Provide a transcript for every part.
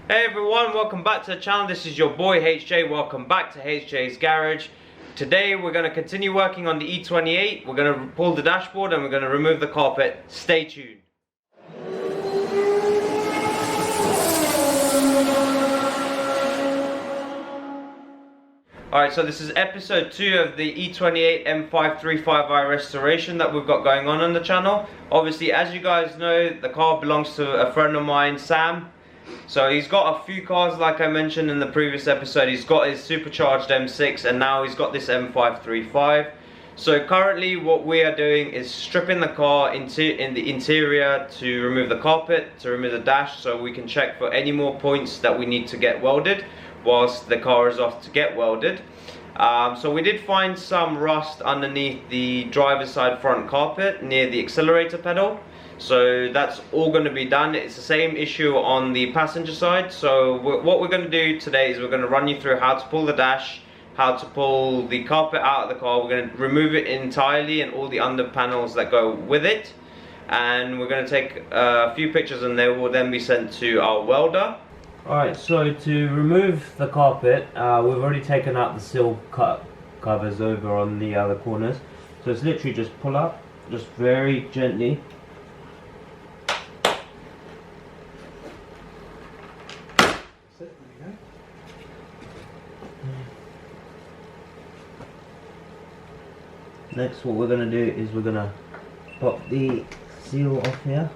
Hey everyone, welcome back to the channel. This is your boy HJ. Welcome back to HJ's Garage. Today we're going to continue working on the E28. We're going to pull the dashboard and we're going to remove the carpet. Stay tuned. Alright, so this is episode 2 of the E28 M535i restoration that we've got going on the channel. Obviously, as you guys know, the car belongs to a friend of mine, Sam. So he's got a few cars, like I mentioned in the previous episode. He's got his supercharged M6 and now he's got this M535. So currently what we are doing is stripping the car in the interior to remove the carpet, to remove the dash, so we can check for any more points that we need to get welded whilst the car is off to get welded. So we did find some rust underneath the driver's side front carpet near the accelerator pedal. So that's all going to be done. It's the same issue on the passenger side. So what we're going to do today is we're going to run you through how to pull the dash, how to pull the carpet out of the car. We're going to remove it entirely and all the under panels that go with it. And we're going to take a few pictures and they will then be sent to our welder. Alright, so to remove the carpet, we've already taken out the sill covers over on the other corners. So it's literally just pull up, just very gently. Next, what we're going to do is we're going to pop the seal off here.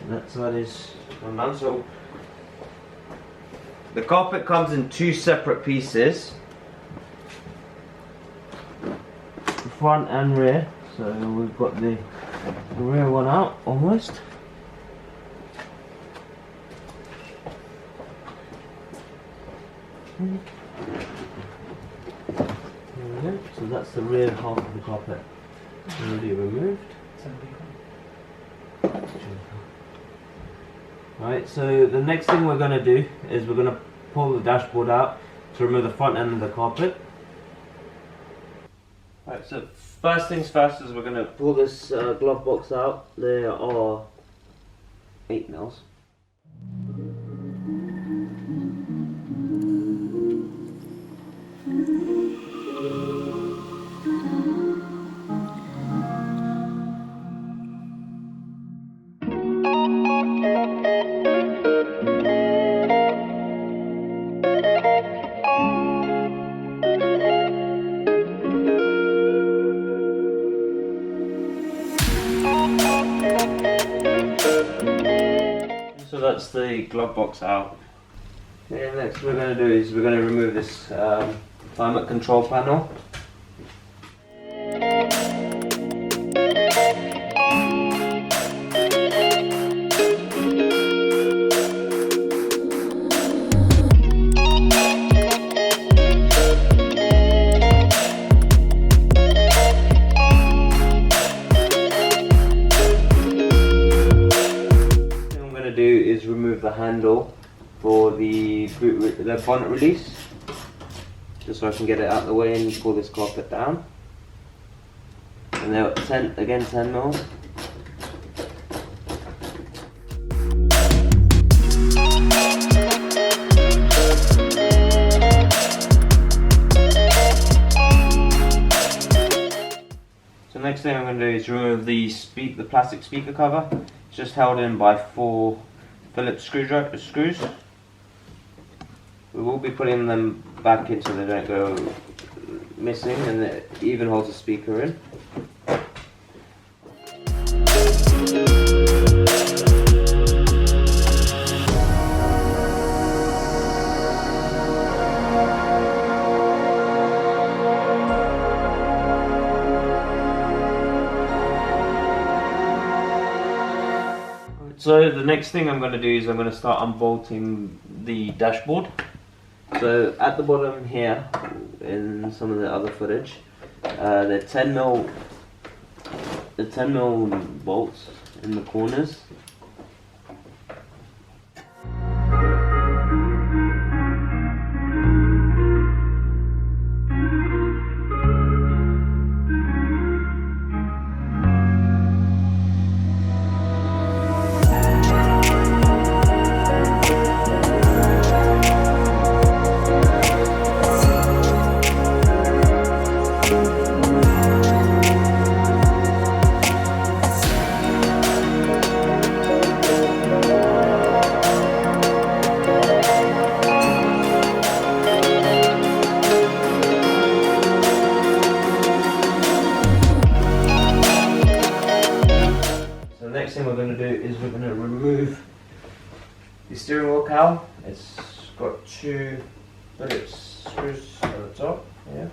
That side is done. So the carpet comes in two separate pieces, front and rear. So we've got the rear one out almost. There we go. So that's the rear half of the carpet already removed. Right, so the next thing we're going to do is we're going to pull the dashboard out to remove the front end of the carpet. Right, so first things first is we're going to pull this glove box out. There are 8 nails. So that's the glove box out. Okay, next we're going to do is we're going to remove this climate control panel. Is remove the handle for the bonnet release, just so I can get it out of the way and pull this carpet down. And they're 10 mils. So next thing I'm going to do is remove the plastic speaker cover. It's just held in by 4 Phillips screws. We will be putting them back in so they don't go missing, and it even holds the speaker in. So the next thing I'm going to do is I'm going to start unbolting the dashboard. So at the bottom here, in some of the other footage, they're 10 mil bolts in the corners. next thing we're going to do is we're going to remove the steering wheel cowl. It's got 2 Phillips screws at the top. Yeah.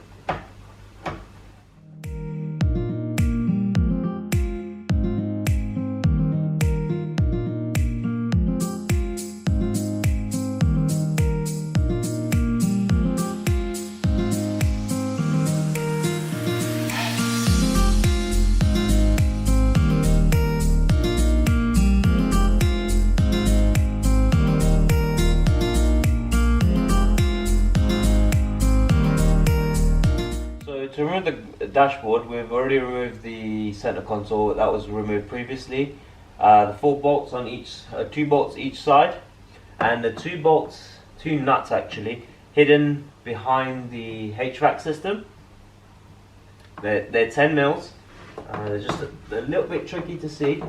To remove the dashboard, we've already removed the center console that was removed previously. The 4 bolts on each, 2 bolts each side, and the 2 nuts actually, hidden behind the HVAC system. They're 10 mils. They're just a little bit tricky to see.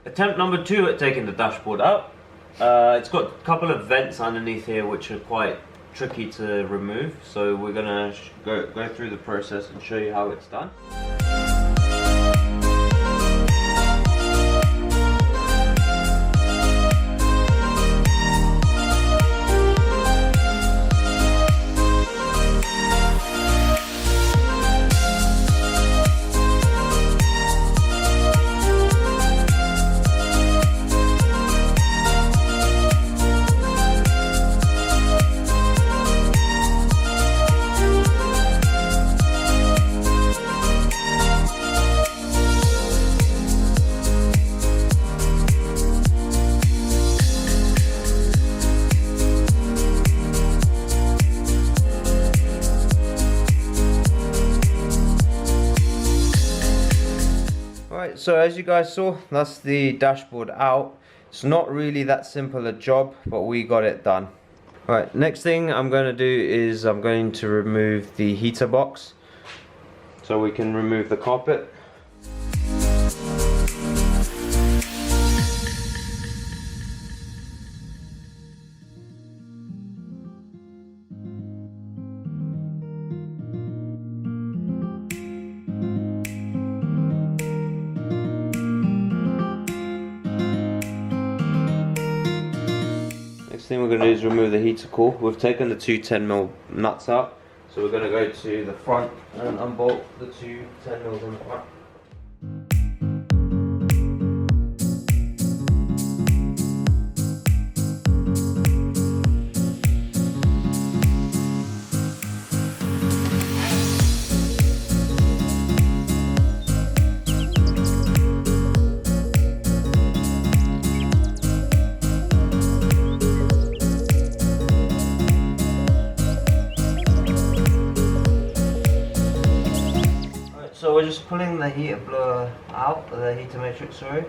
Attempt number 2 at taking the dashboard out. It's got a couple of vents underneath here which are quite tricky to remove, so we're gonna go through the process and show you how it's done. So as you guys saw, that's the dashboard out. It's not really that simple a job, but we got it done. Alright, next thing I'm going to do is I'm going to remove the heater box, so we can remove the carpet. Thing we're going to do is remove the heater core. We've taken the 2 10mm nuts out, so we're going to go to the front and unbolt the 2 10mm on the front. So we're just pulling the heater blower out, the heater matrix, sorry.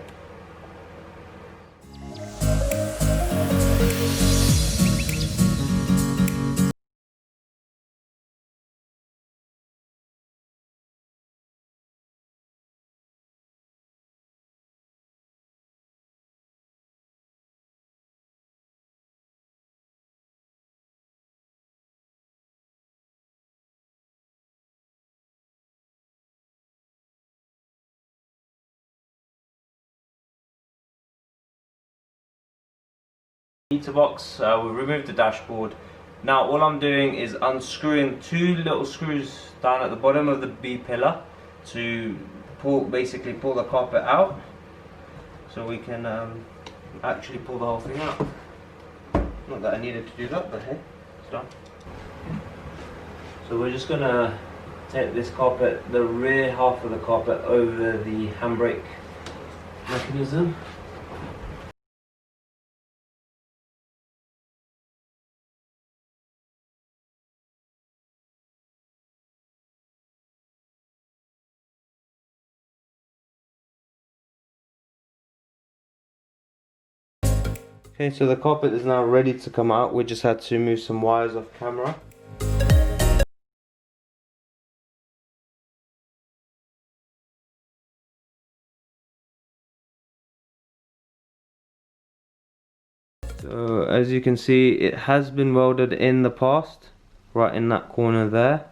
Heater box, we removed the dashboard. Now all I'm doing is unscrewing 2 little screws down at the bottom of the B pillar to basically pull the carpet out, so we can actually pull the whole thing out. Not that I needed to do that, but hey, it's done. So we're just gonna take this carpet, the rear half of the carpet, over the handbrake mechanism. Okay, so the carpet is now ready to come out. We just had to move some wires off camera. So as you can see, it has been welded in the past, right in that corner there.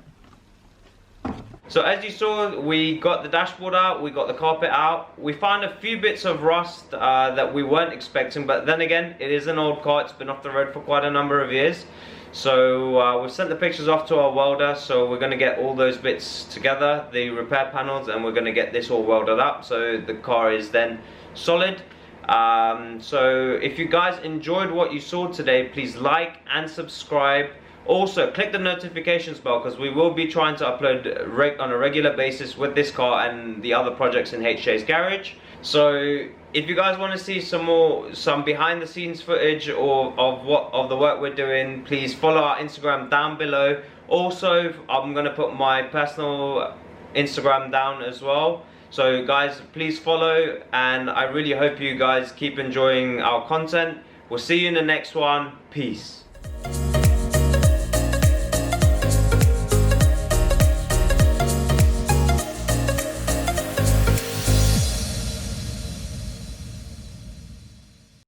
So as you saw, we got the dashboard out, we got the carpet out. We found a few bits of rust that we weren't expecting, but then again, it is an old car. It's been off the road for quite a number of years. So we've sent the pictures off to our welder, so we're going to get all those bits together, the repair panels, and we're going to get this all welded up so the car is then solid. So if you guys enjoyed what you saw today, please like and subscribe. Also click the notifications bell, because we will be trying to upload on a regular basis with this car and the other projects in HJ's garage. So if you guys want to see some behind the scenes footage of the work we're doing, please follow our Instagram down below. Also, I'm going to put my personal Instagram down as well. So guys, please follow, and I really hope you guys keep enjoying our content. We'll see you in the next one. Peace.